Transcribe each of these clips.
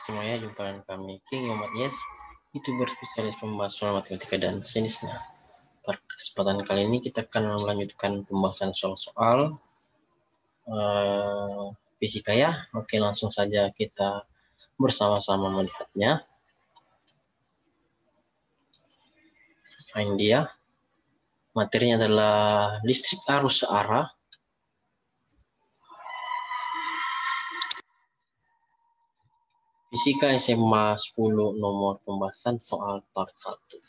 Semuanya, jumpa dengan kami King Muhammad Yates, YouTuber spesialis pembahasan matematika dan sainsnya. Pada kesempatan kali ini kita akan melanjutkan pembahasan soal-soal fisika ya. Oke, langsung saja kita bersama-sama melihatnya. Nah, ini dia. Materinya adalah listrik arus searah. Fisika SMA 10 nomor pembahasan soal part 1.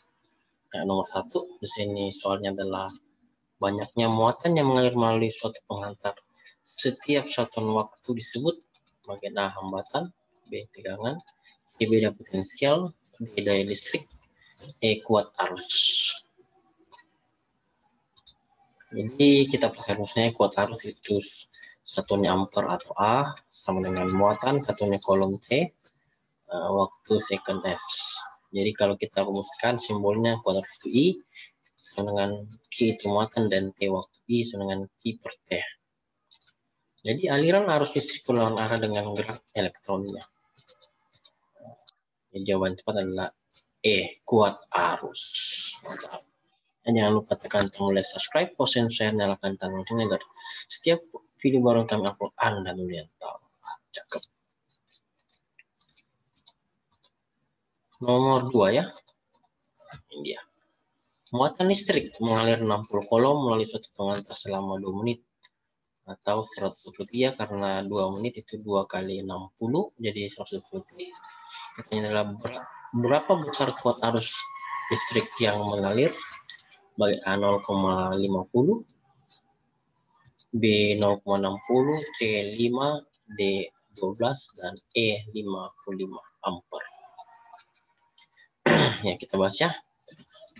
Nah, nomor 1 di sini soalnya adalah banyaknya muatan yang mengalir melalui suatu penghantar. Setiap satuan waktu disebut bagian A hambatan, B tegangan, C beda potensial, D daya listrik, E kuat arus. Jadi kita pakai rumusnya kuat arus itu satunya ampere atau A sama dengan muatan, satunya kolom C, waktu second S. Jadi kalau kita rumuskan simbolnya kuat arus itu I, sama dengan Q itu muatan, dan T waktu I sama dengan Q per T. Jadi aliran arus listrik berlawanan arah dengan gerak elektronnya. Jadi jawaban tepat adalah E, kuat arus. Mantap. Dan jangan lupa tekan tombol like, subscribe, post, and share, nyalakan tanda lonceng agar setiap video baru yang kami upload Anda dulu yang tahu. Cakep. Nomor 2 ya. Ini dia. Muatan listrik mengalir 60 kolom melalui suatu pengantar selama 2 menit. Atau 123 karena 2 menit itu 2 kali 60 jadi 123. Pertanyaan adalah berapa besar kuat arus listrik yang mengalir? Bagi A 0,50, B 0,60, C 5, D 12, dan E 55 ampere. Ya, kita bahas ya.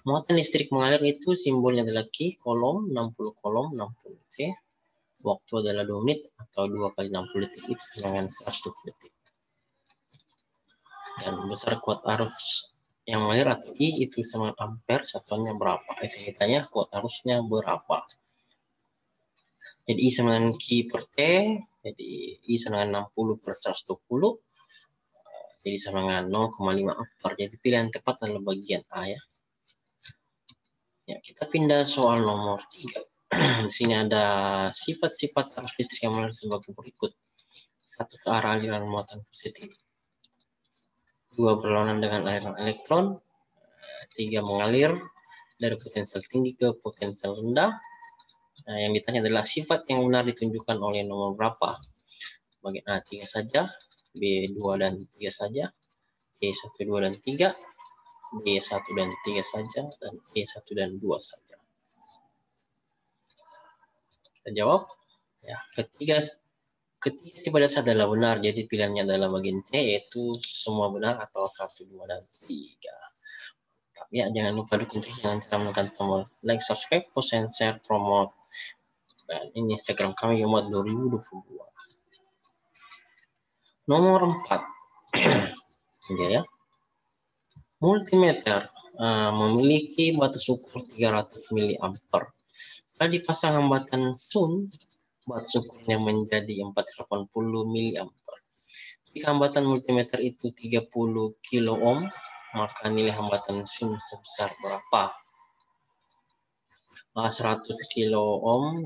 Muatan listrik mengalir itu simbolnya adalah Q, kolom 60 60 C. Waktu adalah 2 menit atau 2 kali 60 detik itu dengan 120 detik. Dan besar kuat arus yang mengalir atau I itu sama ampere, satuannya berapa? Ditanya kuat arusnya berapa? Jadi I sama dengan Q per T, jadi I sama dengan 60 per 120, jadi sama dengan 0,5 ampere. Jadi pilihan tepat adalah bagian A ya. Ya, kita pindah soal nomor 3. Di sini ada sifat-sifat arus listrik yang mengalir sebagai berikut. 1. Ke arah aliran muatan positif. 2. Berlawanan dengan aliran elektron. 3. Mengalir dari potensial tinggi ke potensial rendah. Nah, yang ditanya adalah sifat yang benar ditunjukkan oleh nomor berapa. Bagian A 3 saja, B 2 dan 3 saja, C 1, 2 dan 3, D 1 dan 3 saja, dan E 1 dan 2 saja. Kita jawab. Ya, ketiga tipe dasar adalah benar, jadi pilihannya adalah bagian C, yaitu semua benar atau 1, 2, dan 3. Ya, jangan lupa dukung terus dengan cara menekan tombol like, subscribe, post, and share, promote. Dan ini Instagram kami Muhammad 2022. Nomor 4. Ya. Multimeter memiliki batas ukur 300 mA. Setelah dipasang hambatan Sun, batas ukurnya menjadi 480 mA. Jika hambatan multimeter itu 30 kilo ohm, maka nilai hambatan Sun sebesar berapa? A 100 kilo ohm,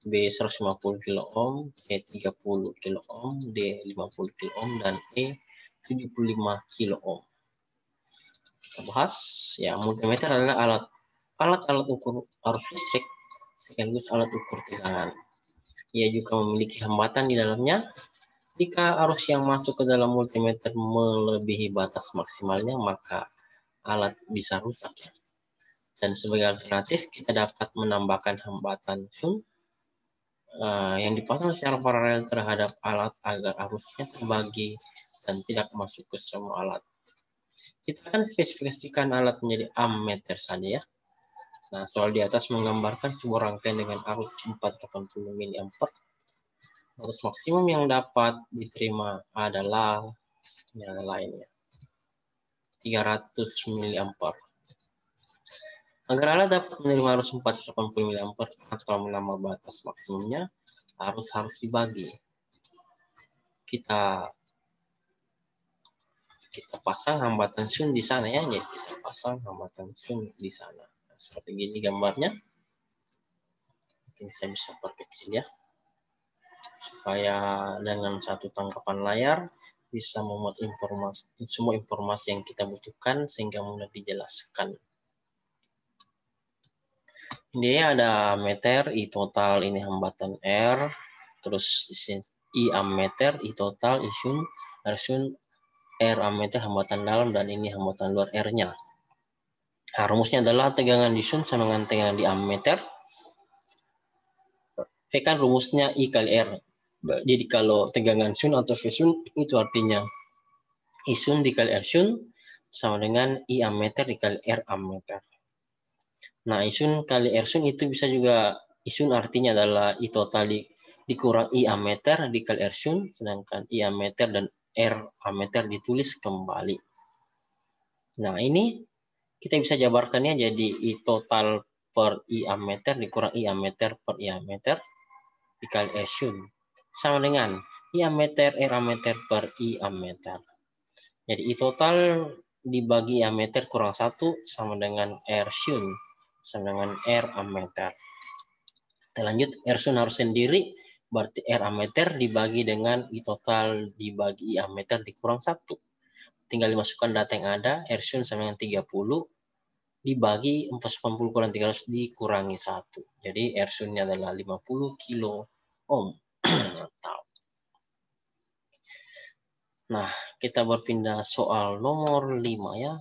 B 150 kilo ohm, C 30 kilo ohm, D 50 kilo ohm, dan E 75 kilo ohm. Kita bahas ya, multimeter adalah alat ukur arus listrik sekaligus alat ukur tegangan. Ia juga memiliki hambatan di dalamnya. Jika arus yang masuk ke dalam multimeter melebihi batas maksimalnya, maka alat bisa rusak. Dan sebagai alternatif, kita dapat menambahkan hambatan Sun yang dipasang secara paralel terhadap alat agar arusnya terbagi dan tidak masuk ke semua alat. Kita akan spesifikasikan alat menjadi ammeter saja ya. Nah, soal di atas menggambarkan sebuah rangkaian dengan arus 480 mA. Arus maksimum yang dapat diterima adalah yang lainnya 300 mA. Agar alat dapat menerima arus 480 mA atau menambah batas maksimumnya, arus harus dibagi. Kita kita pasang hambatan sun di sana ya. Jadi kita pasang hambatan sun di sana. Nah, seperti ini gambarnya. Mungkin saya bisa perkecil ya, supaya dengan satu tangkapan layar bisa memuat semua informasi yang kita butuhkan sehingga mudah dijelaskan. Ini ada meter, I total, ini hambatan R, terus I ammeter, I total, I sun, R sun, R ammeter hambatan dalam, dan ini hambatan luar R-nya. Nah, rumusnya adalah tegangan di sun sama dengan tegangan di ammeter. V kan rumusnya I kali R. Jadi kalau tegangan sun atau V sun itu artinya I sun dikali R sun sama dengan I ammeter dikali R ammeter. Nah, I sun kali R sun itu bisa juga, I sun artinya adalah I total dikurang I ammeter dikali R sun, sedangkan I ammeter dan R ammeter ditulis kembali. Nah, ini kita bisa jabarkannya jadi I total per I ammeter dikurang I ammeter per I ammeter dikali R sun sama dengan I ammeter R ammeter per I ammeter. Jadi I total dibagi I ammeter kurang 1 sama dengan R sun sama dengan R ammeter. Kita lanjut, R sun harus sendiri, berarti R ammeter dibagi dengan I total dibagi I ammeter dikurang 1. Tinggal dimasukkan data yang ada, R sun sama dengan 30 dibagi 480 kurang 300 dikurangi 1. Jadi R sun-nya adalah 50 kilo ohm. Nah, kita berpindah soal nomor 5 ya.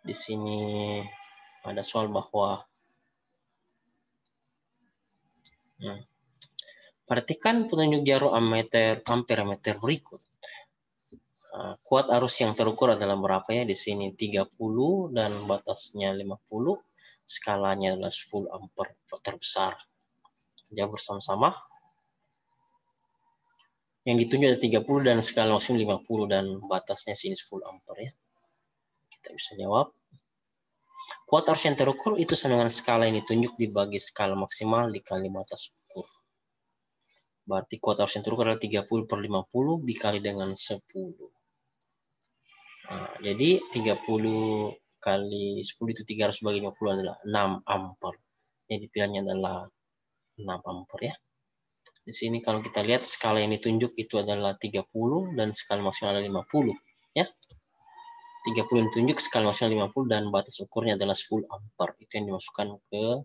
Di sini ada soal bahwa perhatikan petunjuk jarum ampere berikut. Kuat arus yang terukur adalah berapa ya? Di sini 30 dan batasnya 50. Skalanya adalah 10 ampere terbesar. Jawab bersama-sama. Yang ditunjuk ada 30 dan skala maksimum 50 dan batasnya sini 10 ampere ya. Kita bisa jawab. Kuat arus yang terukur itu sama dengan skala yang ditunjuk dibagi skala maksimal dikali batas ukur. Berarti kuat arus yang terukur adalah 30 per 50 dikali dengan 10. Nah, jadi 30 kali 10 itu 300 bagi 50 adalah 6 ampere. Jadi pilihannya adalah 6 ampere ya. Di sini kalau kita lihat skala yang ditunjuk itu adalah 30 dan skala maksimal adalah 50 ya. 30 yang ditunjuk, skala maksimal 50 dan batas ukurnya adalah 10 ampere. Itu yang dimasukkan ke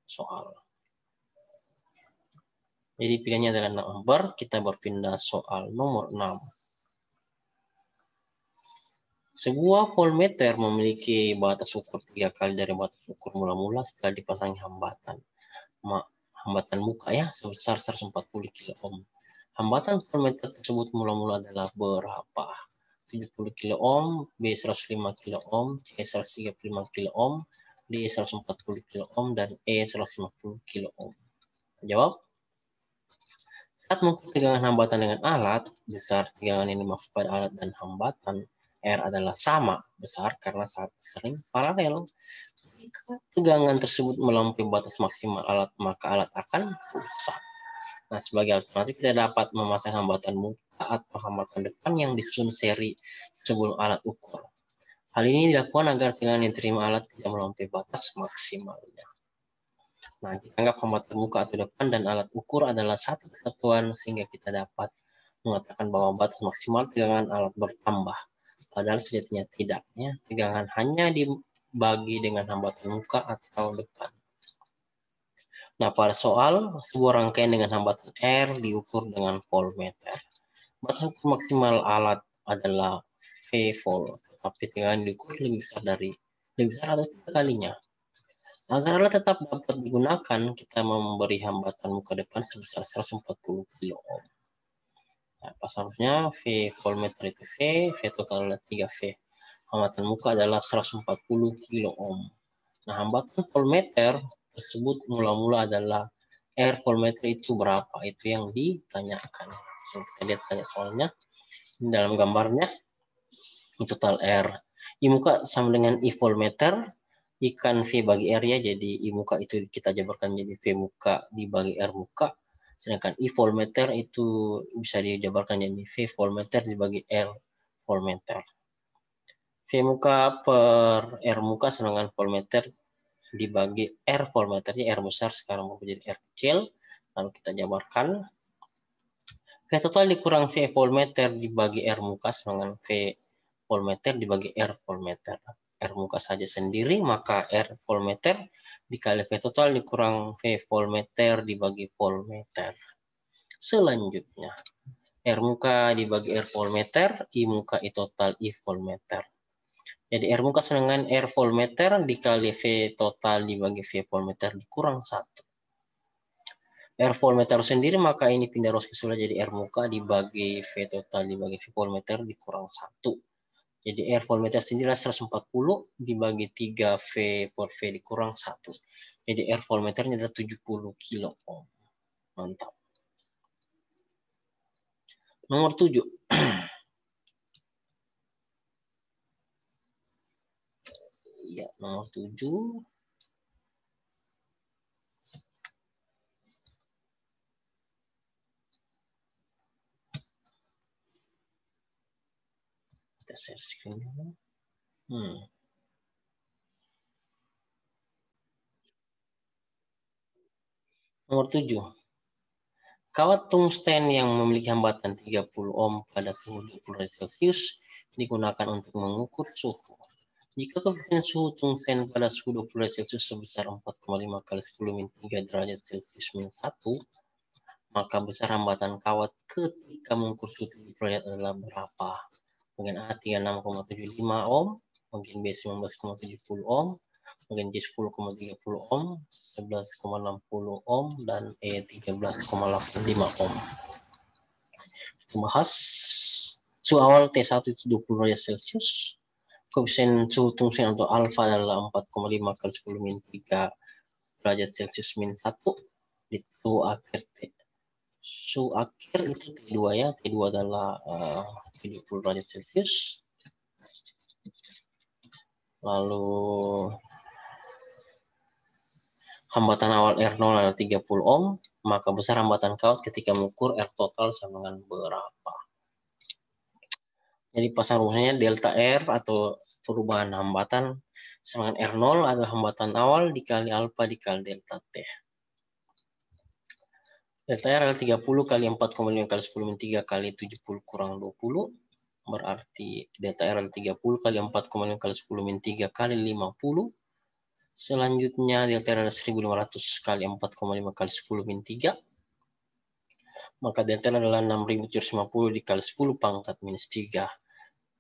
soal. Jadi pilihannya adalah 6 ampere. Kita berpindah soal nomor 6. Sebuah voltmeter memiliki batas ukur 3 kali dari batas ukur mula-mula setelah dipasangi hambatan muka ya sebesar 140 kilo ohm. Hambatan voltmeter tersebut mula-mula adalah berapa? 70 kilo ohm, B 105 kilo ohm, C 135 kilo ohm, D 140 kilo ohm, dan E 150 kilo ohm. Jawab. Saat mengukur tegangan hambatan dengan alat, besar tegangan yang dimaksud pada alat dan hambatan R adalah sama besar karena sering paralel. Jika tegangan tersebut melampaui batas maksimal alat, maka alat akan rusak. Nah, sebagai alternatif kita dapat memasang hambatan muka atau hambatan depan yang disusun seri sebelum alat ukur. Hal ini dilakukan agar tegangan yang diterima alat tidak melampaui batas maksimalnya. Nah, kita anggap hambatan muka atau depan dan alat ukur adalah satu kesatuan sehingga kita dapat mengatakan bahwa batas maksimal tegangan alat bertambah. Padahal sejatinya tidak, ya. Tegangan hanya dibagi dengan hambatan muka atau depan. Nah, pada soal, sebuah rangkaian dengan hambatan R diukur dengan voltmeter. Batas ukur maksimal alat adalah V volt, tapi tegangan diukur lebih besar atau 3 kalinya. Agar alat tetap dapat digunakan, kita memberi hambatan muka depan sebesar 140 kilo ohm. Nah, seharusnya V voltmeter itu V total adalah 3V. Hambatan muka adalah 140 kilo ohm. Nah, hambatan voltmeter tersebut mula-mula adalah R voltmeter itu berapa? Itu yang ditanyakan. So, kita lihat tanya soalnya. Dalam gambarnya, total R. I muka sama dengan I voltmeter, I kan V bagi R ya, jadi I muka itu kita jabarkan jadi V muka dibagi R muka. Sedangkan I voltmeter itu bisa dijabarkan jadi V voltmeter dibagi R volmeter. V muka per R muka sama dengan volmeter dibagi R volmeternya, R besar sekarang mau jadi R kecil. Lalu kita jabarkan. V total dikurang V volmeter dibagi R muka sama dengan V volmeter dibagi R volmeter. R muka saja sendiri, maka R volmeter dikali V total dikurang V volmeter dibagi volmeter. Selanjutnya, R muka dibagi R volmeter, I muka I total I volmeter. Jadi R muka sama dengan R volmeter dikali V total dibagi V volmeter dikurang 1. R volmeter sendiri, maka ini pindah ruas ke sebelah jadi R muka dibagi V total dibagi V volmeter dikurang 1. Jadi R volmeter sendiri 140 dibagi 3V per V dikurang 1. Jadi R volmeternya adalah 70 kilo ohm. Mantap. Nomor 7. Ya, nomor 7. Kita share screen dulu. Nomor 7. Kawat tungsten yang memiliki hambatan 30 ohm pada suhu 20 derajat Celcius digunakan untuk mengukur suhu. Jika koefisien suhu tungsten pada suhu 20 derajat Celcius sebesar 4,5 kali 10⁻³ derajat Celcius min 1, maka besar hambatan kawat ketika mengukur suhu 70 derajat adalah berapa? Bagian A 36,75 ohm, bagian B 19,70 ohm, bagian C 10,30 ohm, 11,60 ohm, dan E 13,85 ohm. Kita bahas suhu awal T1 itu 20 derajat Celcius. Koefisien suhu tungsten atau alfa adalah 4,5 kali 10⁻³ derajat Celcius min 1. Itu akhir T. Suhu akhir itu T2 ya. T2 adalah 70 derajat Celcius. Lalu hambatan awal R0 adalah 30 ohm, maka besar hambatan kawat ketika mengukur R total sama dengan berapa? Jadi pasang rumusnya delta R atau perubahan hambatan sama dengan R0 adalah hambatan awal dikali alfa dikali delta T. Delta R adalah 30 kali 4,5 kali 10⁻³ kali 70 kurang 20. Berarti delta R adalah 30 kali 4,5 kali 10⁻³ kali 50. Selanjutnya delta R adalah 1500 kali 4,5 kali 10⁻³. Maka delta R adalah 6750 dikali 10 pangkat minus 3.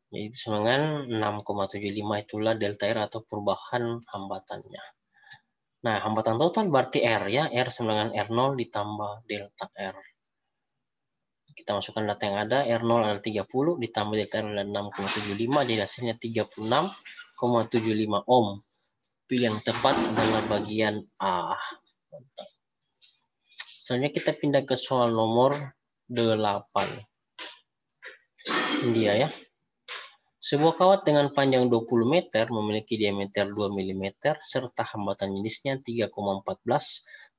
Jadi itu sama dengan 6,75, itulah delta R atau perubahan hambatannya. Nah, hambatan total berarti R ya. R sama dengan R0 ditambah delta R. Kita masukkan data yang ada. R0 adalah 30 ditambah delta R adalah 6,75. Jadi hasilnya 36,75 ohm. Pilih yang tepat adalah bagian A. Selanjutnya kita pindah ke soal nomor 8. Dia ya. Sebuah kawat dengan panjang 20 meter memiliki diameter 2 mm serta hambatan jenisnya 3,14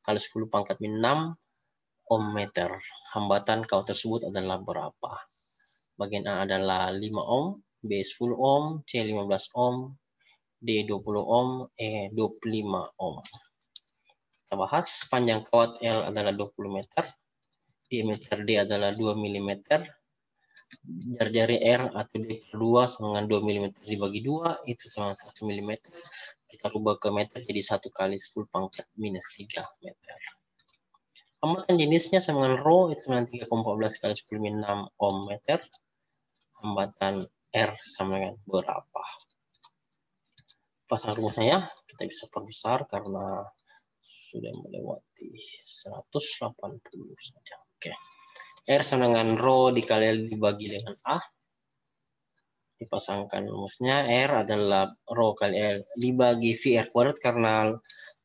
kali 10 pangkat min 6 ohm meter. Hambatan kawat tersebut adalah berapa? Bagian A adalah 5 ohm, B 10 ohm, C 15 ohm, D 20 ohm, E 25 ohm. Kita bahas panjang kawat L adalah 20 meter, diameter D adalah 2 mm, jari R atau D per 2 sama dengan 2 mm dibagi 2, itu sama 1 mm. Kita rubah ke meter jadi 1 kali 10 pangkat minus 3 meter. Hambatan jenisnya sama dengan rho, itu dengan 3,14 kali 10 min 6 ohm meter. Hambatan R sama dengan berapa? Pasang rumusnya ya, kita bisa perbesar karena sudah melewati 180 saja. Oke. R sama dengan rho dikali L dibagi dengan A. Dipasangkan rumusnya. R adalah rho kali L dibagi VR kuadrat karena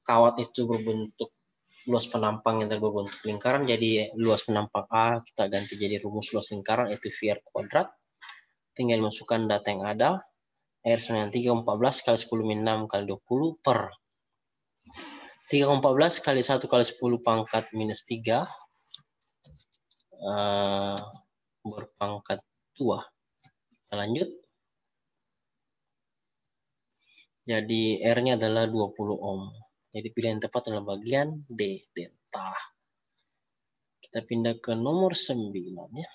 kawat itu berbentuk luas penampang yang berbentuk lingkaran. Jadi luas penampang A kita ganti jadi rumus luas lingkaran yaitu VR kuadrat. Tinggal masukkan data yang ada. R sama dengan 3,14 kali 10 min 6 kali 20 per 3,14 kali 1 kali 10 pangkat minus 3 berpangkat 2. Kita lanjut. Jadi R-nya adalah 20 ohm. Jadi pilihan tepat adalah bagian D, delta. Kita pindah ke nomor 9 ya.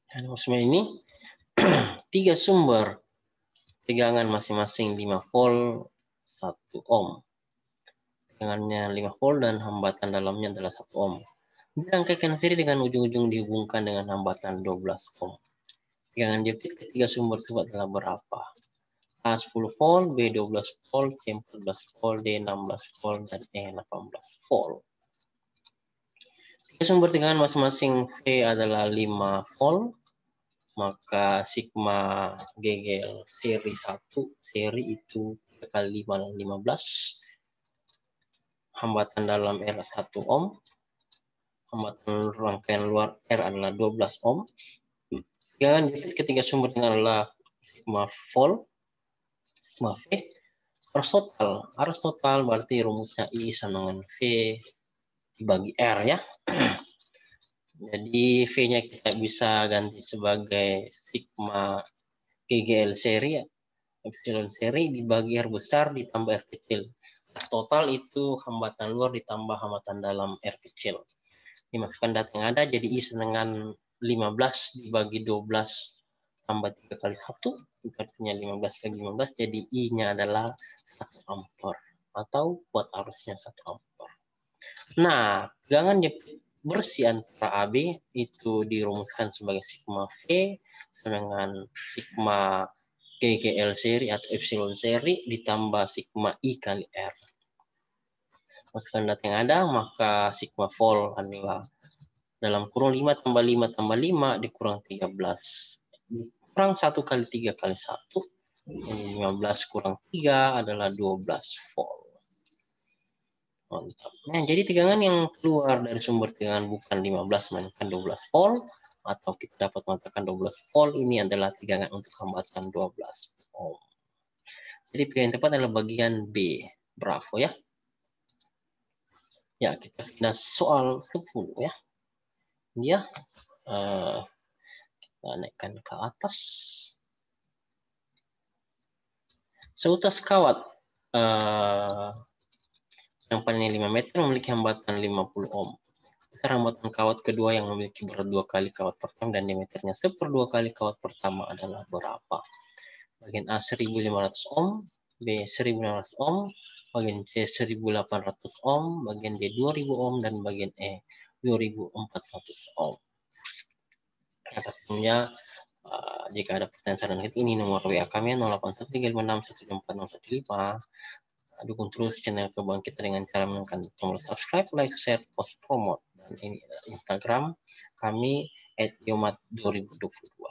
Nah, nomor 9 ini 3 sumber tegangan masing-masing 5 volt 1 ohm. Tegangannya 5 volt dan hambatan dalamnya adalah 1 ohm. Dirangkaikan seri dengan ujung-ujung dihubungkan dengan hambatan 12 ohm. Tegangan dioktrit ketiga sumber tersebut adalah berapa? A 10 volt, B 12 volt, C 14 volt, D 16 volt, dan E 18 volt. Tiga sumber tegangan masing-masing V adalah 5 volt, maka sigma GGL seri 1, seri itu 3 kali 5 15. Hambatan dalam R 1 ohm. Hambatan rangkaian luar R adalah 12 ohm. Tegangan ketiga sumber tegangan adalah sigma volt, sigma V. Arus total berarti rumusnya I sama dengan V dibagi R ya. Jadi V-nya kita bisa ganti sebagai sigma GGL seri, epsilon seri dibagi R besar ditambah R kecil. Total itu hambatan luar ditambah hambatan dalam R kecil. Dimasukkan data yang ada, jadi I dengan 15 dibagi 12 tambah 3 kali 1, artinya 15 kali 15, jadi I-nya adalah 1 ampere atau kuat arusnya 1 ampere. Nah, tegangan bersih antara AB itu dirumuskan sebagai sigma V dengan sigma GGL seri atau epsilon seri ditambah sigma I kali R. Masukkan data yang ada, maka sigma volt adalah dalam kurung 5 tambah 5 tambah 5 dikurang 13. Kurang 1 kali 3 kali 1. Jadi 15 kurang 3 adalah 12 volt. Mantap. Nah, jadi tegangan yang keluar dari sumber tegangan bukan 15, melainkan 12 volt. Atau kita dapat mengatakan 12 volt ini adalah tegangan untuk hambatan 12 ohm. Jadi pilihan tepat adalah bagian B. Bravo ya. Ya, kita pindah soal 10 ya. Dia kita naikkan ke atas. Seutas kawat yang panjangnya 5 meter memiliki hambatan 50 ohm. Hambatan kawat kedua yang memiliki berat 2 kali kawat pertama dan diameternya 1/2 kali kawat pertama adalah berapa? Bagian A 1500 ohm, B 1500 ohm, bagian C 1800 ohm, bagian D 2000 ohm, dan bagian E 2400 ohm. Tentunya jika ada pertanyaan saran ini nomor WA kami 081356140115. Dukung terus channel Kebun kita dengan cara menekan tombol subscribe, like, share, post, promote. Dan ini Instagram kami @yomat2022.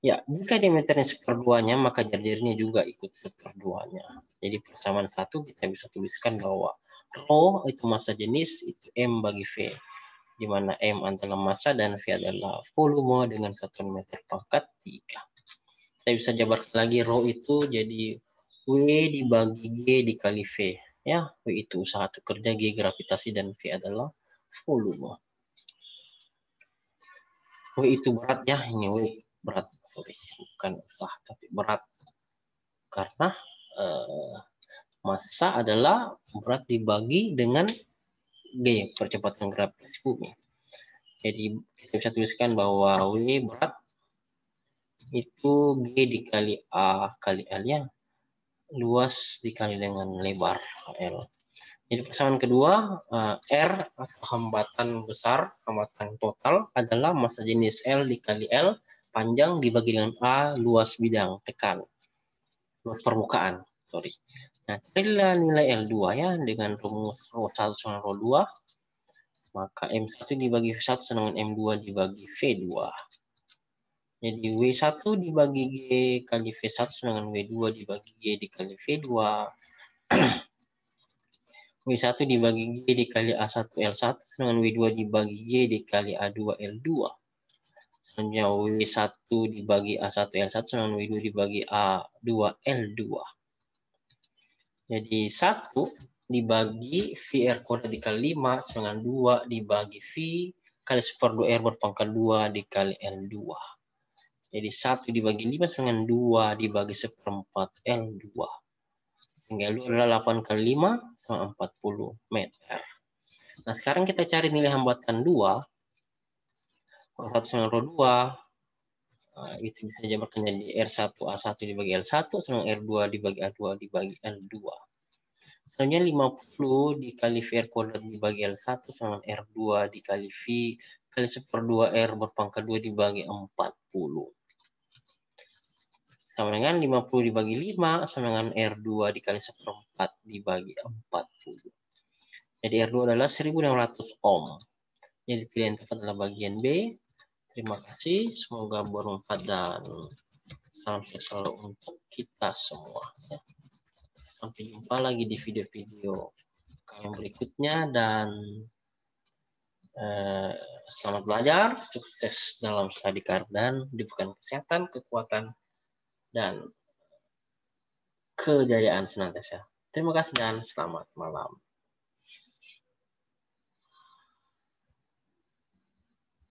Ya, jika diameternya 1/2-nya, maka jari-jarinya juga ikut 1/2-nya. Jadi persamaan 1 kita bisa tuliskan bahwa Rho itu massa jenis, itu M bagi V. Di mana M adalah massa dan V adalah volume dengan satuan meter pangkat 3. Saya bisa jabarkan lagi Rho itu jadi W dibagi G dikali V. Ya, W itu usaha atau kerja, G gravitasi, dan V adalah volume. W itu berat ya, ini W berat, sorry, bukan usaha tapi berat. Karena massa adalah berat dibagi dengan G, percepatan gravitasi bumi. Jadi kita bisa tuliskan bahwa W berat itu G dikali A kali L ya. Luas dikali dengan lebar L. Jadi persamaan kedua, R atau hambatan besar, hambatan total adalah massa jenis L dikali L, panjang dibagi dengan A, luas bidang, tekan, luas permukaan, sorry. Nah, carilah nilai L2 ya, dengan rumus Rho1 sama Rho2, maka M1 dibagi V1 sama dengan M2 dibagi V2. Jadi W1 dibagi G kali V1 dengan W2 dibagi G dikali V2. W1 dibagi G dikali A1 L1 dengan W2 dibagi G dikali A2 L2. Selanjutnya W1 dibagi A1 L1 dengan W2 dibagi A2 L2. Jadi 1 dibagi VR kuadrat dikali 5 sama dengan 2 dibagi V kali seper 2R berpangkat 2 dikali L2. Jadi 1 dibagi 5 sama dengan 2 dibagi seperempat L2. Tinggal L2 adalah 8 kali 5 sama 40 meter. Nah, sekarang kita cari nilai hambatan 2. Rho 1 sama Rho 2. Nah, itu bisa jabarkan jadi R1A1 dibagi L1 sama R2 dibagi A2 dibagi L2. Selanjutnya 50 dikali VR kuadrat dibagi L1 sama R2 dikali V kali seper 2R berpangkat 2 dibagi 40. Sama dengan 50 dibagi 5 sama dengan R2 dikali seperempat dibagi 40. Jadi R2 adalah 1600 ohm. Jadi pilihan tepat adalah bagian B. Terima kasih, semoga bermanfaat dan salam sehat selalu untuk kita semua. Sampai jumpa lagi di video-video kami berikutnya dan selamat belajar, sukses dalam studi card dan diberikan kesehatan, kekuatan, dan kejayaan senantiasa. Terima kasih dan selamat malam.